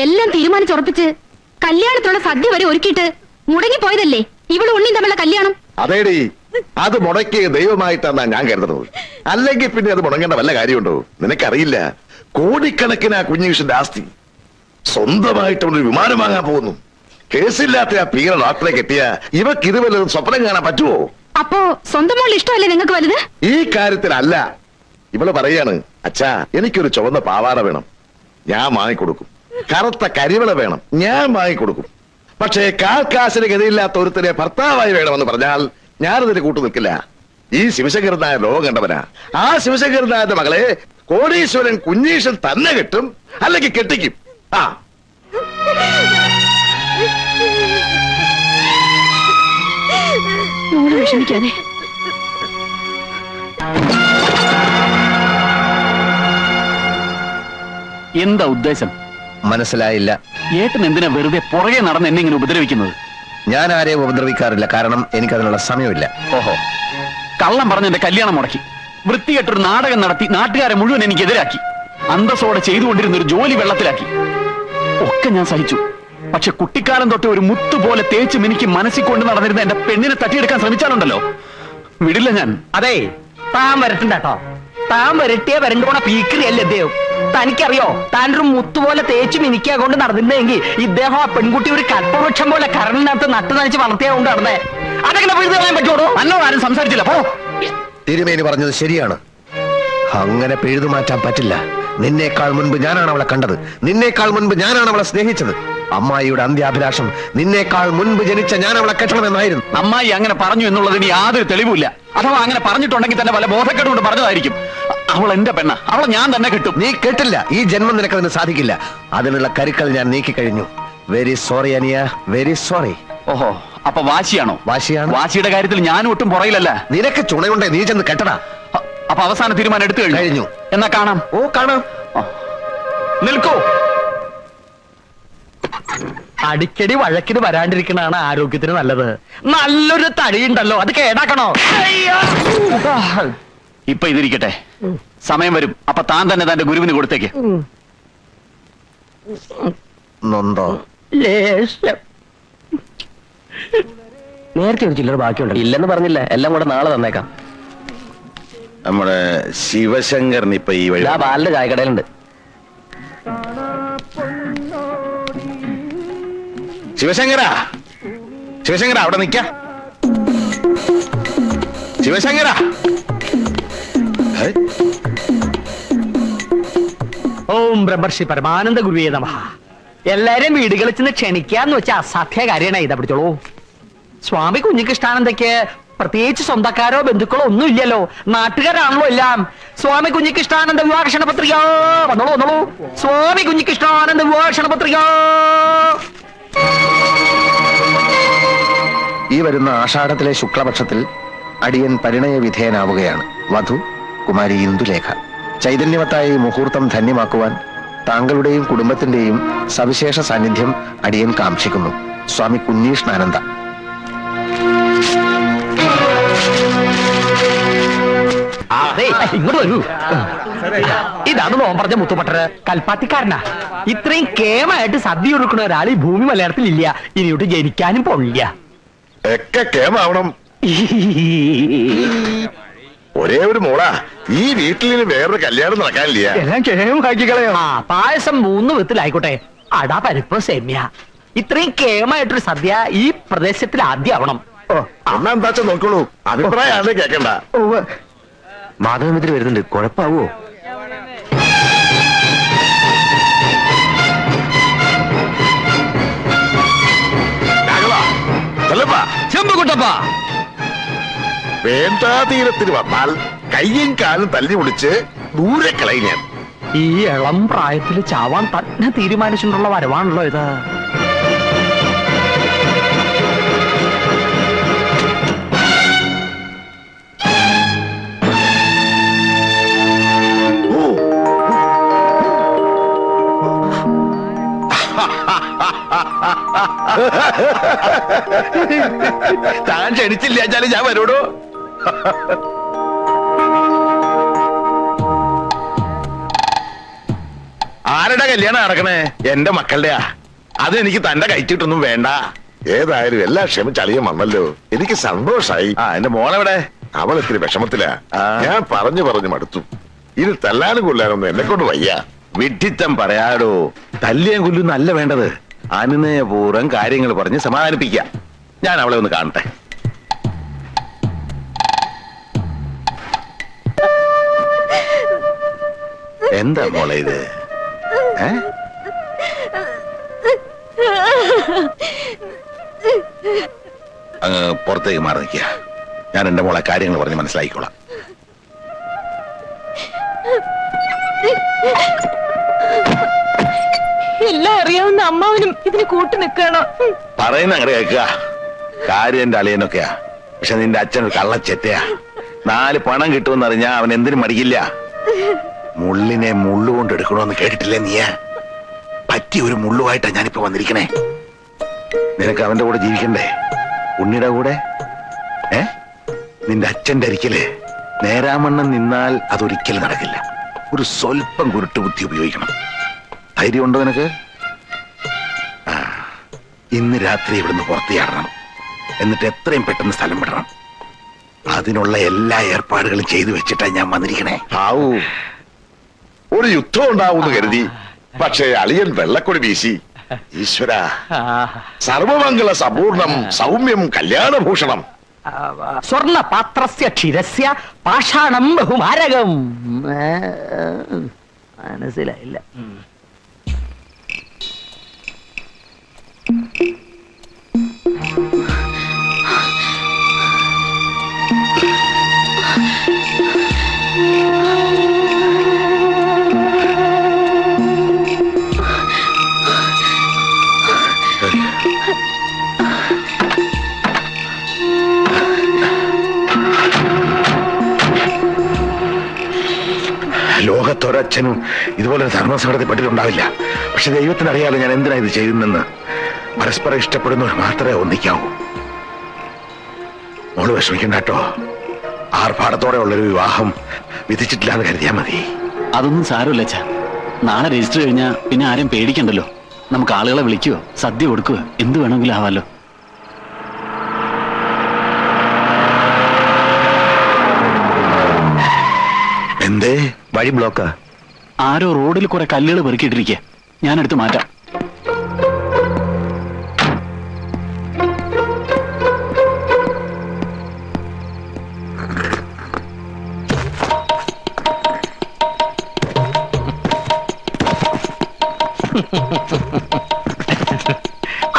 എല്ലാം തീരുമാനിച്ചുറപ്പിച്ച് കല്യാണത്തിനുള്ള സദ്യ വരെ ഒരുക്കിയിട്ട് മുടങ്ങിപ്പോയതല്ലേ ഇവളും ഉണ്ണിയും തമ്മിലുള്ള കല്യാണം. അതേടി, അത് മുടക്കിയ ദൈവമായിട്ടാണ് ഞാൻ കരുതുന്നത്. അല്ലെങ്കിൽ പിന്നെ അത് മുടങ്ങേണ്ട വല്ല കാര്യമുണ്ടോ? നിനക്കറിയില്ല, കോടിക്കണക്കിന് ആ കുഞ്ഞീഷിന്റെ ആസ്തി. സ്വന്തമായിട്ട് ഒരു വിമാനം വാങ്ങാൻ പോകുന്നു. കേസില്ലാത്ത ആ പീറ ഡോക്ടറെ കെട്ടിയ ഇവക്ക് ഇത് വല്ലതും സ്വപ്നം കാണാൻ പറ്റുമോ? അപ്പോ സ്വന്തം മോൾ ഇഷ്ടമല്ലേ നിങ്ങൾക്ക് വലുത്? ഈ കാര്യത്തിലല്ല. ഇവള് പറയാണ്, അച്ഛാ എനിക്കൊരു ചുവന്ന പാവാട വേണം, ഞാൻ വാങ്ങിക്കൊടുക്കും. കറുത്ത കരിവള വേണം, ഞാൻ വാങ്ങിക്കൊടുക്കും. പക്ഷേ കാൽക്കാശിന് ഗതിയില്ലാത്ത ഒരുത്തരെ ഭർത്താവായി വേണമെന്ന് പറഞ്ഞാൽ ഞാനതിന് കൂട്ടു നിൽക്കില്ല. ഈ ശിവശങ്കരനായ ലോകം കണ്ടവനാ. ആ ശിവശങ്കരനായ മകളെ കോടീശ്വരൻ കുഞ്ഞീഷൻ തന്നെ കെട്ടും, അല്ലെങ്കിൽ കെട്ടിക്കും. ആ വിഷമിക്കാതെ. എന്താ ഉദ്ദേശം? മനസ്സിലായില്ല. ഏട്ടൻ എന്തിനാ വെറുതെ പുറകെ നടന്ന് എന്നെ ഇങ്ങനെ ഉപദ്രവിക്കുന്നത്? ഞാൻ ആരെയും ഉപദ്രവിക്കാറില്ല, കാരണം എനിക്കതിനുള്ള സമയമില്ല. ഓഹോ, കള്ളം പറഞ്ഞ് എന്റെ കല്യാണം മുടക്കി, വൃത്തികെട്ടൊരു നാടകം നടത്തി നാട്ടുകാരെ മുഴുവൻ എനിക്കെതിരാക്കി, അന്തസ്സോടെ ചെയ്തുകൊണ്ടിരുന്ന ഒരു ജോലി വെള്ളത്തിലാക്കി. ഒക്കെ ഞാൻ സഹിച്ചു. പക്ഷെ കുട്ടിക്കാലം തൊട്ട് ഒരു മുത്തുപോലെ തേച്ച് മിനിക്ക് മനസ്സിൽ കൊണ്ട് നടന്നിരുന്ന എന്റെ പെണ്ണിനെ തട്ടിയെടുക്കാൻ ശ്രമിച്ചാലുണ്ടല്ലോ, വിടില്ല ഞാൻ. അതെ, താൻ വരട്ടുണ്ടോ? താൻ വരട്ടിയ വരണ്ടു പോണ പീക്കറിയല്ലേ ഇദ്ദേഹം. തനിക്കറിയോ, താൻ ഒരു മുത്തുപോലെ തേച്ച് മിനിക്കാ കൊണ്ട് നടന്നിരുന്നെങ്കിൽ ഇദ്ദേഹം ആ പെൺകുട്ടി ഒരു കൽപ്പവൃക്ഷം പോലെ കരണിനകത്ത് നട്ടു നനച്ച് വളർത്തിയാ കൊണ്ട് നടന്നേ. അതെങ്ങനെ പിഴുതു കളയാൻ പറ്റുമോ? എന്നോട് ആരും സംസാരിച്ചില്ല. പോ. തിരുമേനി പറഞ്ഞത് ശരിയാണ്. അങ്ങനെ പിഴുതു മാറ്റാൻ പറ്റില്ല. നിന്നേക്കാൾ മുൻപ് ഞാനാണ് അവളെ കണ്ടത്, നിന്നേക്കാൾ മുൻപ് ഞാനാണ് അവളെ സ്നേഹിച്ചത്. അമ്മായിയുടെ അന്ത്യാഭിലാഷം നിന്നേക്കാൾ മുൻപ് ജനിച്ച ഞാൻ അവളെ കെട്ടണമെന്നായിരുന്നു. അമ്മായി അങ്ങനെ പറഞ്ഞു എന്നുള്ളതിന് യാതൊരു തെളിവില്ല. അഥവാ അങ്ങനെ പറഞ്ഞിട്ടുണ്ടെങ്കിൽ തന്നെ വല്ല ബോധക്കേട് കൊണ്ട് പറഞ്ഞതായിരിക്കും. അവൾ എന്റെ പെണ്ണ, അവളെ ഞാൻ തന്നെ കെട്ടും. നീ കെട്ടില്ല. ഈ ജന്മം നിനക്കതിന് സാധിക്കില്ല. അതിനുള്ള കരുക്കൾ ഞാൻ നീക്കി കഴിഞ്ഞു. വെരി സോറി അനിയ, വെരി സോറി. ഓഹോ, അപ്പൊ വാശിയാണോ? വാശിയാണ്. വാശിയുടെ കാര്യത്തിൽ ഞാൻ ഒട്ടും പുറയിലല്ല. നിനക്ക് ചുണയുണ്ടേ, നീ ചെന്ന് കെട്ടടാ. അപ്പൊ അവസാന തീരുമാനം എടുത്തു കഴിഞ്ഞു. എന്നാ കാണാം. ഓ കാണാം. നിൽക്കൂ. അടിക്കടി വഴക്കിന് വരാണ്ടിരിക്കണാണ് ആരോഗ്യത്തിന് നല്ലത്. നല്ലൊരു തടിയുണ്ടല്ലോ, അത് കേടാക്കണോ? ഇപ്പൊ ഇതിരിക്കട്ടെ, സമയം വരും. അപ്പൊ താൻ തന്നെ തന്റെ ഗുരുവിന് കൊടുത്തേക്ക്. നൊന്തോ? നേരത്തെ ഒരു ചില്ലറ ബാക്കിയുണ്ടല്ലോ. ഇല്ലെന്ന് പറഞ്ഞില്ല, എല്ലാം കൂടെ നാളെ തന്നേക്കാം. നമ്മുടെ ശിവശങ്കരൻ ഇപ്പൊ ഈ വഴി ബാലിന്റെ ചായക്കടയിലുണ്ട്. ശിവശങ്കര, ശിവശങ്കര അവിടെ നിക്ക. ശിവശങ്കര, ഓം ബ്രഹ്മർഷി പരമാനന്ദ ഗുരുവേ നമഃ. എല്ലാരെയും വീടുകളിൽ ചെന്ന് ക്ഷണിക്കാന്ന് വെച്ചാൽ അസാധ്യ കാര്യമാണ്. ഇതാ പിടിച്ചോളൂ. സ്വാമി കുഞ്ഞികൃഷ്ണാനന്ദയ്ക്ക് പ്രത്യേകിച്ച് സ്വന്തക്കാരോ ബന്ധുക്കളോ ഒന്നും ഇല്ലല്ലോ, നാട്ടുകാരാണല്ലോ എല്ലാം. സ്വാമി കുഞ്ഞികൃഷ്ണാനന്ദ വിവാഹ ക്ഷണപത്രിക. വന്നോളൂ വന്നോളൂ. സ്വാമി കുഞ്ഞികൃഷ്ണാനന്ദ വിവാഹ ക്ഷണപത്രിക. ഈ വരുന്ന ആഷാഢത്തിലെ ശുക്ലപക്ഷത്തിൽ അടിയൻ പരിണയ വിധേയനാവുകയാണ്. വധു കുമാരി ഇന്ദുലേഖ. ചൈതന്യവത്തായ ഈ മുഹൂർത്തം ധന്യമാക്കുവാൻ താങ്കളുടെയും കുടുംബത്തിന്റെയും സവിശേഷ സാന്നിധ്യം അടിയൻ കാംക്ഷിക്കുന്നു. സ്വാമി കുഞ്ഞീഷ്ണാനന്ദ. ഇങ്ങോട്ട് വരൂ. ഇതാണ് നോൻ പറഞ്ഞ മുത്തുപട്ടര്, കൽപ്പാത്തിക്കാരനാ. ഇത്രയും കേമായിട്ട് സദ്യ ഒരുക്കുന്ന ഒരാൾ ഈ ഭൂമി മലയാളത്തിൽ ഇല്ല. ഇനിയോട്ട് ജനിക്കാനും പോണില്ല. ഒക്കെ കേമാവണം. ഒരേ ഒരു മോളാ, ഈ വീട്ടിൽ വേറൊരു കല്യാണം നടക്കാനില്ല. എല്ലാം കേമാക്കിക്കളയോ? പായസം 3 വിധത്തിലായിക്കോട്ടെ. അട, പരിപ്പ്, സേമ്യ. ഇത്രയും കേമായിട്ടൊരു സദ്യ ഈ പ്രദേശത്തിൽ ആദ്യം ആവണം. എന്നാ എന്താച്ചാ നോക്കോളൂ, അഭിപ്രായമാണ് കേക്കണ്ട. മാധവമിത്രി വരുന്നുണ്ട്, കുഴപ്പാവോ? വേണ്ടാതീരത്തിന് വന്നാൽ കയ്യും കാലും തല്ലി പൊളിച്ച് ദൂരെ കളയും ഞാൻ. ഈ ഇളം പ്രായത്തിൽ ചാവാൻ തന്നെ തീരുമാനിച്ചിട്ടുള്ള വരവാണല്ലോ ഇത്. താൻ ക്ഷണിച്ചില്ല വെച്ചാലും ഞാൻ വരൂടോ. ആരുടെ കല്യാണം നടക്കണേ? എന്റെ മക്കളുടെയാ. അത് എനിക്ക് തന്റെ കഴിച്ചിട്ടൊന്നും വേണ്ട. ഏതായാലും എല്ലാ ക്ഷമിച്ച് അളിയൻ വന്നല്ലോ, എനിക്ക് സന്തോഷായി. എന്റെ മോളെവിടെ? അവൾ ഇത്തിരി വിഷമത്തിലാ. ഞാൻ പറഞ്ഞു മടുത്തു. ഇത് തല്ലാനും കൊല്ലാനൊന്നും എന്നെ കൊണ്ട് വയ്യ. വിഡ്ഢിത്തം പറയാടോ. തല്ലിയും കൊല്ലുന്നല്ല വേണ്ടത്, അനുനയപൂർവ്വം കാര്യങ്ങൾ പറഞ്ഞ് സമാധാനിപ്പിക്കാം. ഞാൻ അവളെ ഒന്ന് കാണട്ടെ. എന്താ മോളെ ഇത്? അങ്ങ് പുറത്തേക്ക് മാറി നിൽക്കുക. ഞാൻ എന്റെ മോളെ കാര്യങ്ങൾ പറഞ്ഞ് മനസ്സിലാക്കിക്കോളാം. എല്ലാം അറിയാവുന്ന അമ്മാവനും ഇതിന് കൂട്ടു നിൽക്കണോ? പറയുന്ന അങ്ങനെ കേൾക്കുക. കാര്യം എന്റെ അളിയനൊക്കെയാ, പക്ഷെ നിന്റെ അച്ഛൻ ഒരു കള്ളച്ചെറ്റയാ. 4 പണം കിട്ടുമെന്നറിഞ്ഞാ അവൻ എന്തിനും മടിക്കില്ല. മുള്ളിനെ മുള്ളുകൊണ്ട് എടുക്കണമെന്ന് കേട്ടിട്ടില്ലേ നീ? പറ്റിയ ഒരു മുള്ളുമായിട്ടാ ഞാനിപ്പോ വന്നിരിക്കണേ. നിനക്ക് അവന്റെ കൂടെ ജീവിക്കണ്ടേ? ഉണ്ണിയുടെ കൂടെ? നിന്റെ അച്ഛന്റെ അരിക്കല് നേരാമണ്ണം നിന്നാൽ അതൊരിക്കലും നടക്കില്ല. ഒരു സ്വല്പം കുരുട്ട് ബുദ്ധി ഉപയോഗിക്കണം. ധൈര്യമുണ്ടോ നിനക്ക്? ഇന്ന് രാത്രി ഇവിടുന്ന് പുറത്തിയാടണം. എന്നിട്ട് എത്രയും പെട്ടെന്ന് സ്ഥലം വിടണം. അതിനുള്ള എല്ലാ ഏർപ്പാടുകളും ചെയ്തു വെച്ചിട്ടാ ഞാൻ വന്നിരിക്കണേ. ആവൂ, ഒരു യുദ്ധം ഉണ്ടാവുമെന്ന് കരുതി, പക്ഷേ അളിയൻ വെള്ളക്കൊടി വീശി. ഈശ്വര, സർവമംഗള സമ്പൂർണം സൗമ്യം കല്യാണഭൂഷണം. സ്വർണ്ണ പാത്രസ്യ ക്ഷീരസ്യ പാഷാണം ബഹുമാരകം. മനസ്സിലായില്ല. ലോകത്തൊരച്ഛനും ഇതുപോലെ ധർമ്മസങ്കടത്തിൽ പെട്ടിട്ടുണ്ടാവില്ല. പക്ഷെ ദൈവത്തിനറിയാലോ ഞാൻ എന്തിനാ ഇത് ചെയ്യുന്നെന്ന്. പരസ്പരം ഇഷ്ടപ്പെടുന്നവർ മാത്രമേ ഒന്നിക്കാവൂ. മോള് വിഷമിക്കണ്ട കേട്ടോ. ആർഭാടത്തോടെ ഉള്ളൊരു വിവാഹം വിധിച്ചിട്ടില്ല എന്ന് കരുതിയാ മതി. അതൊന്നും സാരമില്ല അച്ഛാ. നാളെ രജിസ്റ്റർ കഴിഞ്ഞാൽ പിന്നെ ആരും പേടിക്കണ്ടല്ലോ. നമുക്ക് ആളുകളെ വിളിക്കുകയോ സദ്യ കൊടുക്കുകയോ എന്ത് വേണമെങ്കിലും ആവാലോ. എന്തേ വഴി ബ്ലോക്കാ? ആരോ റോഡിൽ കുറെ കല്ലുകൾ പെറുക്കിയിട്ടിരിക്കുക. ഞാനെടുത്ത് മാറ്റാം.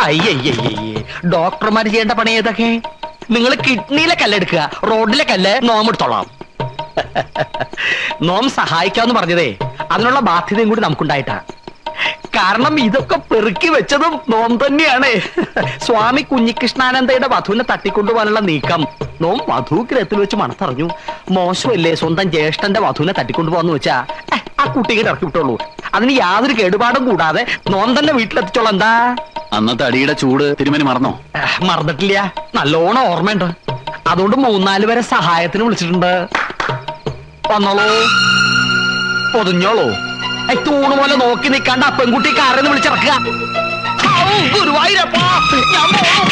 അയ്യയ്യേ, ഡോക്ടർമാർ ചെയ്യേണ്ട പണി ഏതൊക്കെ? നിങ്ങൾ കിഡ്നിയിലെ കല്ലെടുക്കുക, റോഡിലെ കല്ല് നോമെടുത്തോളാം. നോം സഹായിക്കാന്ന് പറഞ്ഞതേ അതിനുള്ള ബാധ്യതയും കൂടി നമുക്കുണ്ടായിട്ടാ. കാരണം ഇതൊക്കെ പെറുക്കി വെച്ചതും നോം തന്നെയാണ്. സ്വാമി കുഞ്ഞികൃഷ്ണാനന്ദയുടെ വധുവിനെ തട്ടിക്കൊണ്ടുപോകാനുള്ള നീക്കം നോം വധുഗ്രഹത്തിൽ വെച്ച് മണത്തറിഞ്ഞു. മോശമല്ലേ സ്വന്തം ജ്യേഷ്ഠന്റെ വധുവിനെ തട്ടിക്കൊണ്ടുപോകാന്ന് വെച്ചാ ആ കുട്ടിക്ക് ഇറക്കി വിട്ടുള്ളൂ. അതിന് യാതൊരു കേടുപാടും കൂടാതെ നോം തന്നെ വീട്ടിലെത്തിച്ചോളാം. എന്താ അന്നത്തെ അടിയുടെ ചൂട് തിരുമേനി മറന്നോ? മറന്നിട്ടില്ല, നല്ലോണം ഓർമ്മയുണ്ട്. അതുകൊണ്ട് 3-4 പേരെ സഹായത്തിന് വിളിച്ചിട്ടുണ്ട്. വന്നോളൂ, പൊതിഞ്ഞോളൂ. തൂണ് പോലെ നോക്കി നിൽക്കാണ്ട് ആ പെൺകുട്ടി കാരെന്ന് വിളിച്ചിറക്കുക. ഗുരുവായൂരപ്പാ, ഞാൻ പോകും.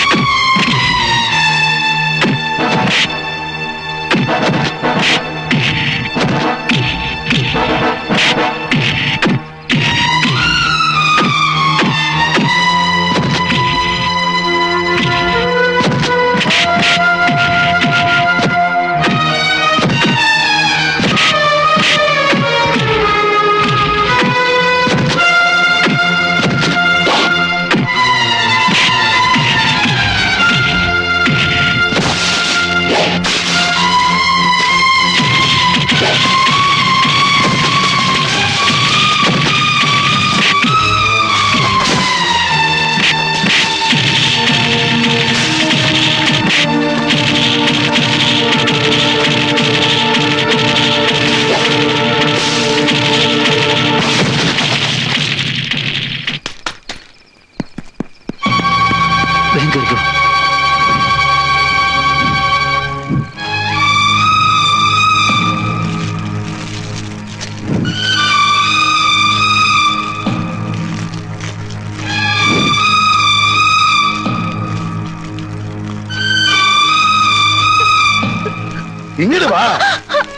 ഇങ്ങോട്ട് വാ.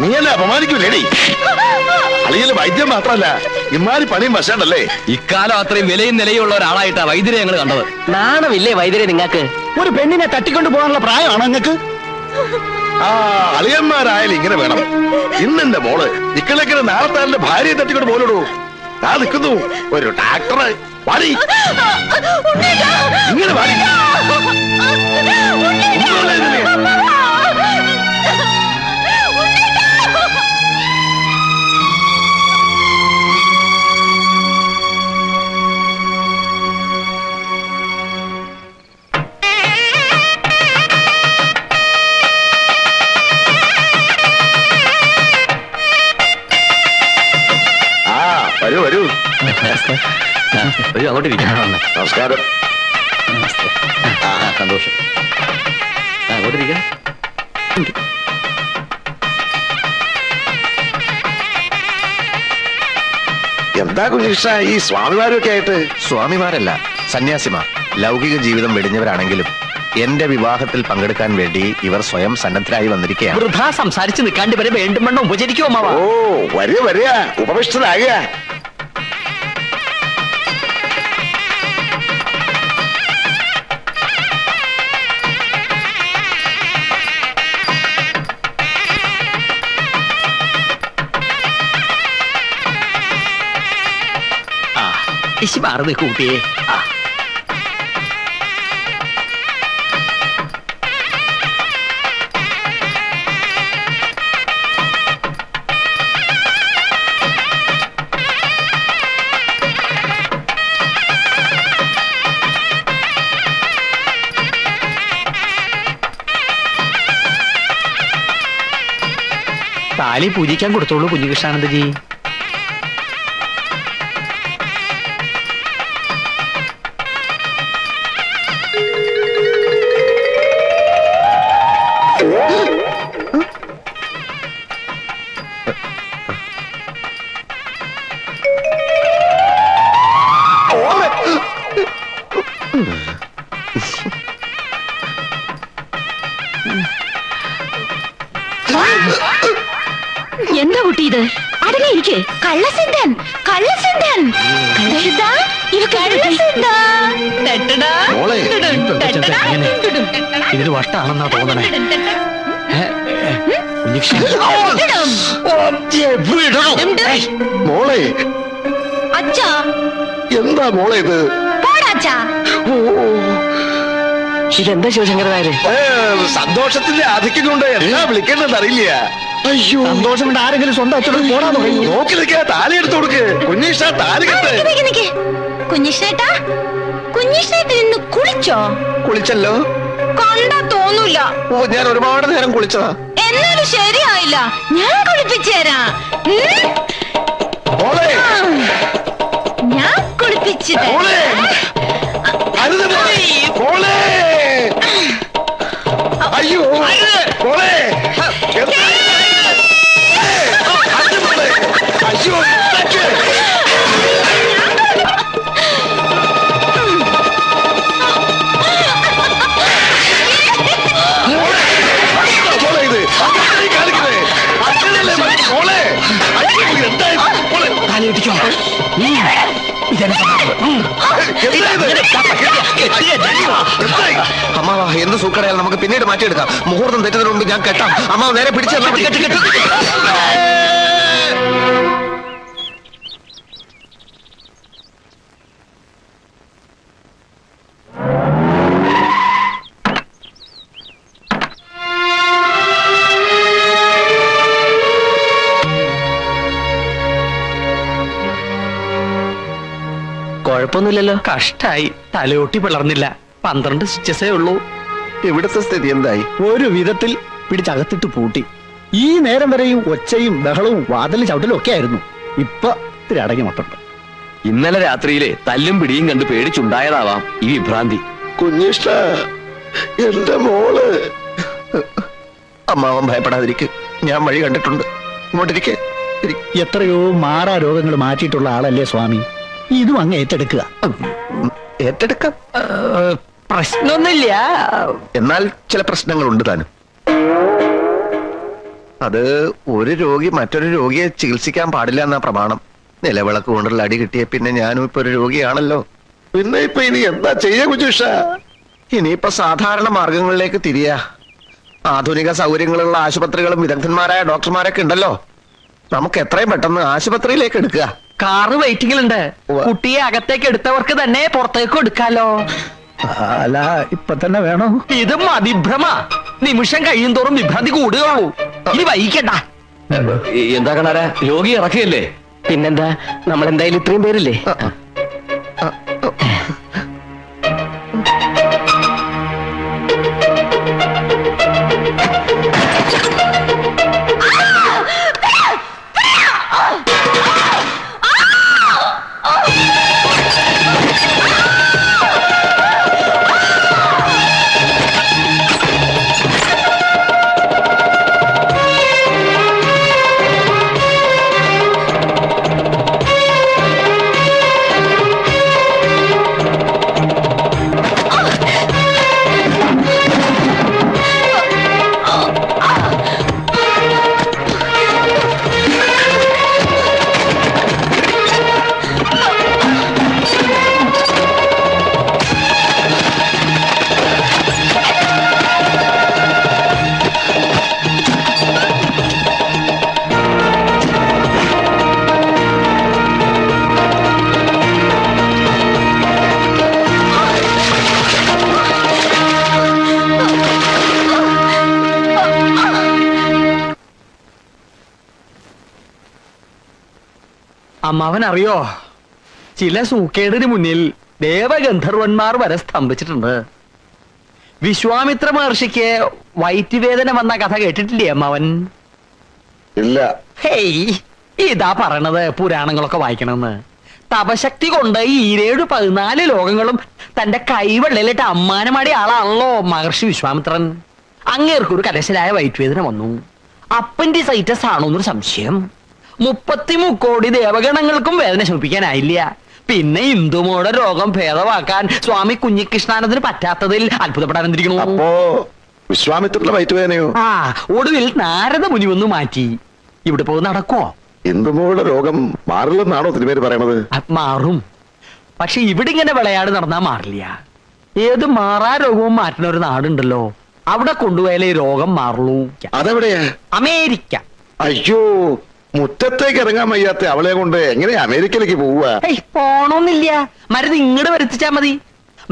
നീ എന്നെ അപമാനിക്കൂലേടി. അളിയല് വൈദ്യം മാത്രല്ല ഇമാരി പണിയും വശണ്ടല്ലേ. ഇക്കാലം അത്രയും വിലയും നിലയുള്ള ഒരാളായിട്ടാ വൈദ്യരെ ഞങ്ങൾ കണ്ടത്. നാണമില്ലേ വൈദ്യരെ നിങ്ങൾക്ക്? ഒരു പെണ്ണിനെ തട്ടിക്കൊണ്ടു പോകാനുള്ള പ്രായമാണോ നിങ്ങൾക്ക്? ആ അളിയന്മാരായാലും ഇങ്ങനെ വേണം. ഇന്നെന്റെ മോള് ഇക്കളേക്കിന് നാളത്തെ ഭാര്യയെ തട്ടിക്കൊണ്ട് പോലിടൂ. ആ നിൽക്കുന്നു ഒരു ട്രാക്ടർ. വാടി ഇങ്ങനെ വാടി. വരൂ വരൂ. അങ്ങോട്ടിരിക്കാം. നമസ്കാരം. സന്തോഷം. അങ്ങോട്ടിരിക്കാം. എന്താ കുഞ്ഞികൃഷ്ണ ഈ സ്വാമിമാരൊക്കെ ആയിട്ട്? സ്വാമിമാരല്ല, സന്യാസിമാർ. ലൗകിക ജീവിതം വെടിഞ്ഞവരാണെങ്കിലും എന്റെ വിവാഹത്തിൽ പങ്കെടുക്കാൻ വേണ്ടി ഇവർ സ്വയം സന്നദ്ധരായി വന്നിരിക്കുകയാണ്. വൃഥാ സംസാരിച്ച് നിൽക്കാണ്ട് ഇവരെ വേണ്ടും വണ്ണം ഉപചരിക്കുമോ അമ്മാവ? ഓ വരിക വരിക, ഉപവിഷ്ടനാകുക. ഇശി മാറുന്ന കൂട്ടിയേ. താലി പൂജിക്കാൻ കൊടുത്തോളൂ കുഞ്ഞികൃഷ്ണാനന്ദജി. എന്താ കുട്ടി ഇത്? അടങ്ങിയിരിക്കെ. കള്ളസിദ്ധൻ കള്ളസിദ്ധൻ മോളെ ഇതിന് വട്ടാണെന്നാ തോന്നണേ. മോളെ അച്ഛാ എന്താ മോളെ ഇത്? പോടാച്ചാ. ഇതെന്താ ശിവശങ്കരനായരെ? സന്തോഷത്തിന്റെ ആധിക്യം കൊണ്ട് എന്താ വിളിക്കേണ്ടത് അറിയില്ല. അയ്യോ സന്തോഷം കൊണ്ട് ആരെങ്കിലും സ്വന്തം അച്ഛനോട് പോടാന്ന് പറയും. നോക്കി നിൽക്കാ, താലി എടുത്തു കൊടുക്ക്. കുഞ്ഞീഷ താലി കെട്ട്. കുഞ്ഞിഷ്ണേട്ടാ, കുഞ്ഞിഷ്ണേട്ടൻ ഇന്ന് കുളിച്ചോ? കുളിച്ചല്ലോ. കണ്ടാ തോന്നൂല. ഓ ഞാൻ ഒരുപാട് നേരം കുളിച്ചതാ. എന്നാലും ശരിയായില്ല. ഞാൻ കുളിപ്പിച്ചു തരാം. മോളെ ഞാൻ കുളിപ്പിച്ചു മോളെ അരുത് മോളെ. അയ്യോ മോളെ അയ്യോ മോളെ ഇത് കാണിക്കുന്നേ അച്ഛനല്ലേ മോളെ. എന്തായി മോളെ? താലി കെട്ടിക്കോ. അമ്മാവ എന്ത് സൂക്കടയാൽ നമുക്ക് പിന്നീട് മാറ്റിയെടുക്കാം. മുഹൂർത്തം തെറ്റുന്നതിന് മുമ്പ് ഞാൻ കെട്ടാം. അമ്മാവ നേരെ പിടിച്ചു. കുഴപ്പമൊന്നുമില്ലല്ലോ. കഷ്ടായി, തലയോട്ടി പിളർന്നില്ല. 12 സ്റ്റിച്ചസേ ഉള്ളൂ. ഇവിടുത്തെ സ്ഥിതി എന്തായി? ഒരു വിധത്തിൽ പിടിച്ചകത്തിട്ട് പൂട്ടി. ഈ നേരം വരെയും ഒച്ചയും ബഹളവും വാതിലും ചവിട്ടലും ഒക്കെ ആയിരുന്നു. ഇപ്പൊ ഇത്തിരി അടങ്ങി മട്ടുണ്ട്. ഇന്നലെ രാത്രിയിലെ തല്ലും പിടിയും കണ്ട് പേടിച്ചുണ്ടായതാവാം ഈ വിഭ്രാന്തി. കുഞ്ഞിഷ്ട എന്റെ മോള്. അമ്മാവൻ ഭയപ്പെടാതിരിക്കും. ഞാൻ വഴി കണ്ടിട്ടുണ്ട്. ഇങ്ങോട്ടിരിക്കെ. എത്രയോ മാറാ രോഗങ്ങൾ മാറ്റിയിട്ടുള്ള ആളല്ലേ സ്വാമി. ഇതും അങ്ങ് ഏറ്റെടുക്കുക. ഏറ്റെടുക്കാം. പ്രശ്നമൊന്നുമില്ല. എന്നാൽ ചില പ്രശ്നങ്ങളുണ്ട് താനും. അത് ഒരു രോഗി മറ്റൊരു രോഗിയെ ചികിത്സിക്കാൻ പാടില്ല എന്നാ പ്രമാണം. നിലവിളക്ക് കൊണ്ടുള്ള അടി കിട്ടിയ പിന്നെ ഞാനും ഇപ്പൊ ഒരു രോഗിയാണല്ലോ. പിന്നെ ഇപ്പൊ ഇനി എന്താ ചെയ്യാ കുജുഷ? ഇനിയിപ്പോ സാധാരണ മാർഗങ്ങളിലേക്ക് തിരിയാ. ആധുനിക സൗകര്യങ്ങളുള്ള ആശുപത്രികളും വിദഗ്ധന്മാരായ ഡോക്ടർമാരൊക്കെ ഉണ്ടല്ലോ. നമുക്ക് എത്രയും പെട്ടെന്ന് ആശുപത്രിയിലേക്ക് എടുക്കുക. കാറ് വെയിറ്റിംഗിലുണ്ട്. കുട്ടിയെ അകത്തേക്ക് എടുത്തവർക്ക് തന്നെ പുറത്തേക്ക് എടുക്കാലോ. അല്ല ഇപ്പൊ തന്നെ വേണോ? ഇതും അതിഭ്രമ. നിമിഷം കഴിയും തോറും വിഭ്രാന്തി കൂടുകയുള്ളൂ. ഇനി വൈകിക്കണ്ട. എന്താ കണാര, രോഗി ഇറക്കിയല്ലേ? പിന്നെന്താ, നമ്മൾ എന്തായാലും ഇത്രയും പേരില്ലേ? അമ്മാവൻ അറിയോ, ചില സൂക്കേടിന് മുന്നിൽ ദേവഗന്ധർവന്മാർ വരെ സ്തംഭിച്ചിട്ടുണ്ട്. വിശ്വാമിത്ര മഹർഷിക്ക് വയറ്റുവേദന വന്ന കഥ കേട്ടിട്ടില്ലേ അമ്മാവൻ? ഇല്ല. ഹേയ്, ഇതാ പറയണത് പുരാണങ്ങളൊക്കെ വായിക്കണമെന്ന്. തപശക്തി കൊണ്ട് ഈ 14 ലോകങ്ങളും തന്റെ കൈവെള്ളയിലിട്ട് അമ്മാനമാടിയ ആളാണല്ലോ മഹർഷി വിശ്വാമിത്രൻ. അങ്ങേർക്കൊരു കരശലായ വയറ്റുവേദന വന്നു. അപ്പൻഡിസൈറ്റസ് ആണോ എന്നൊരു സംശയം. 33 കോടി ദേവഗണങ്ങൾക്കും വേദന ശമിപ്പിക്കാനായില്ല. പിന്നെ ഇന്ദുമോടെ രോഗം ഭേദമാക്കാൻ സ്വാമി കുഞ്ഞികൃഷ്ണാനന്ദന് പറ്റാത്തതിൽ അത്ഭുതപ്പെടാനെന്തിരിക്കണു. അപ്പോ വിശ്വാമിത്രന്റെ വയറ്റുവേദനയോ? ഒടുവിൽ നാരദ മുനി ഒന്ന് മാറ്റി. ഇവിടെ പോയി നടക്കുവോ? ഇന്ദുമോളുടെ രോഗം മാറില്ലെന്നാണോ തിരുമേനി പറയണത്? മാറും, പക്ഷെ ഇവിടെ ഇങ്ങനെ വിളയാട് നടന്നാ മാറില്ല. ഏത് മാറാ രോഗവും മാറ്റുന്ന ഒരു നാടുണ്ടല്ലോ, അവിടെ കൊണ്ടുപോയാലേ രോഗം മാറുള്ളൂ. അതെവിടെയാ? അമേരിക്ക. അയ്യോ, മുറ്റത്തേക്ക് ഇറങ്ങാൻ വയ്യാത്ത അവളെ കൊണ്ട് എങ്ങനെ അമേരിക്കയിലേക്ക് പോവുക? പോണോന്നില്ല, മരുന്ന് ഇങ്ങോട്ട് വരുത്തിച്ചാ മതി.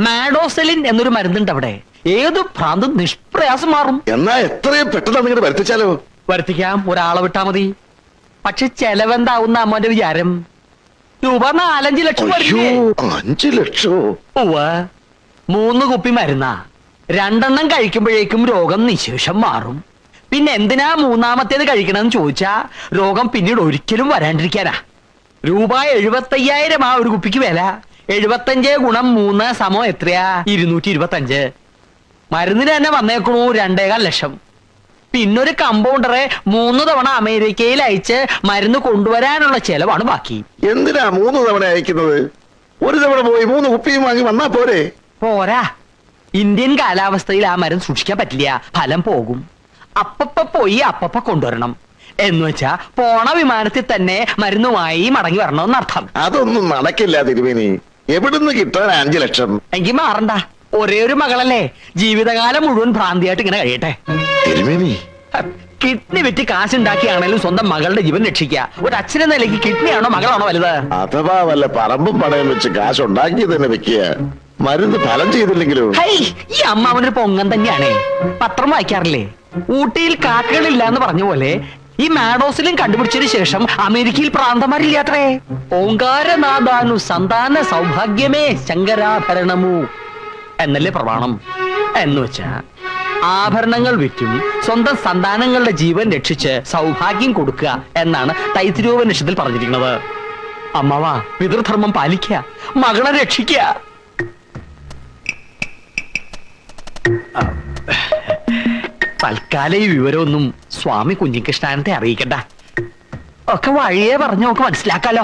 മാഡോസെലിൻ എന്നൊരു മരുന്നുണ്ട് അവിടെ. ഏത് ഭ്രാന്തും നിഷ്പ്രയാസം മാറും. എന്നാ എത്രയും പെട്ടെന്ന് നിങ്ങടെ വരുത്തിച്ചാലോ? വരുത്തിക്കാം, ഒരാളെ വിട്ടാ മതി. പക്ഷെ ചെലവെന്താവുന്ന അമ്മന്റെ വിചാരം? രൂപ 4-5 ലക്ഷം വരില്ലേ? 5 ലക്ഷോ? 3 കുപ്പി മരുന്നാ. 2 എണ്ണം കഴിക്കുമ്പോഴേക്കും രോഗം നിശേഷം മാറും. പിന്നെ എന്തിനാ 3ാമത്തേത് കഴിക്കണമെന്ന് ചോദിച്ചാ രോഗം പിന്നീട് ഒരിക്കലും വരാണ്ടിരിക്കാനാ. രൂപ 75,000 ആ ഒരു കുപ്പിക്ക് വില. 75 ഗുണം 3 സമം എത്രയാ? 225. മരുന്നിന് തന്നെ വന്നേക്കണു 2.25 ലക്ഷം. പിന്നൊരു കമ്പൗണ്ടറെ 3 തവണ അമേരിക്കയിൽ അയച്ച് മരുന്ന് കൊണ്ടുവരാനുള്ള ചെലവാണ് ബാക്കി. എന്തിനാ 3 തവണ അയക്കുന്നത്? ഒരു തവണ പോയി 3 കുപ്പിയും വാങ്ങി വന്നാ പോരെ? പോരാ, ഇന്ത്യൻ കാലാവസ്ഥയിൽ ആ മരുന്ന് സൂക്ഷിക്കാൻ പറ്റില്ല, ഫലം പോകും. അപ്പപ്പ പോയി അപ്പപ്പ കൊണ്ടുവരണം. എന്നുവെച്ചാ പോണ വിമാനത്തിൽ തന്നെ മരുന്നുമായി മടങ്ങി വരണമെന്നർത്ഥം. അതൊന്നും നടക്കില്ല തിരുമേനി. എവിടുന്ന് കിട്ടാൻ 5 ലക്ഷം? എങ്കിൽ മാറണ്ട, ഒരേ ഒരു മകളല്ലേ, ജീവിതകാലം മുഴുവൻ ഭ്രാന്തിയായിട്ട് ഇങ്ങനെ കഴിയട്ടെ. തിരുമേനി, കിഡ്നി വിറ്റ് കാശുണ്ടാക്കിയാണേലും സ്വന്തം മകളുടെ ജീവൻ രക്ഷിക്കുക. ഒരു അച്ഛനെ നിലയ്ക്ക് കിഡ്നിയാണോ മകളാണോ വലുത്? അഥവാ വല്ല പറമ്പും പണയം വെച്ച് കാശ് ഉണ്ടാക്കി തന്നെ വെക്കുക. മരുന്ന് ഫലം ചെയ്തില്ലെങ്കിലോ? ഈ അമ്മാവനൊരു പൊങ്ങൻ തന്നെയാണേ. പത്രം വായിക്കാറില്ലേ? ഊട്ടിയിൽ കാക്കകളില്ല എന്ന് പറഞ്ഞ പോലെ ഈ മാഡോസിലും കണ്ടുപിടിച്ചതിന് ശേഷം അമേരിക്കയിൽ പ്രാന്തമാരില്ലാത്രേ. ഓങ്കാരനാഥാനു സന്താന സൗഭാഗ്യമേ ശങ്കരാഭരണമു എന്നല്ലേ പ്രമാണം. എന്ന് വെച്ചാ ആഭരണങ്ങൾ വിറ്റും സ്വന്തം സന്താനങ്ങളുടെ ജീവൻ രക്ഷിച്ച് സൗഭാഗ്യം കൊടുക്കുക എന്നാണ് തൈത്തിരീയോപനിഷത്തിൽ പറഞ്ഞിരിക്കുന്നത്. അമ്മാവാ, പിതൃധർമ്മം പാലിക്കുക, മകളെ രക്ഷിക്കുക. തൽക്കാലം ഈ വിവരമൊന്നും സ്വാമി കുഞ്ഞികൃഷ്ണാനത്തെ അറിയിക്കണ്ട. ഒക്കെ വഴിയേ പറഞ്ഞു നമുക്ക് മനസ്സിലാക്കാലോ.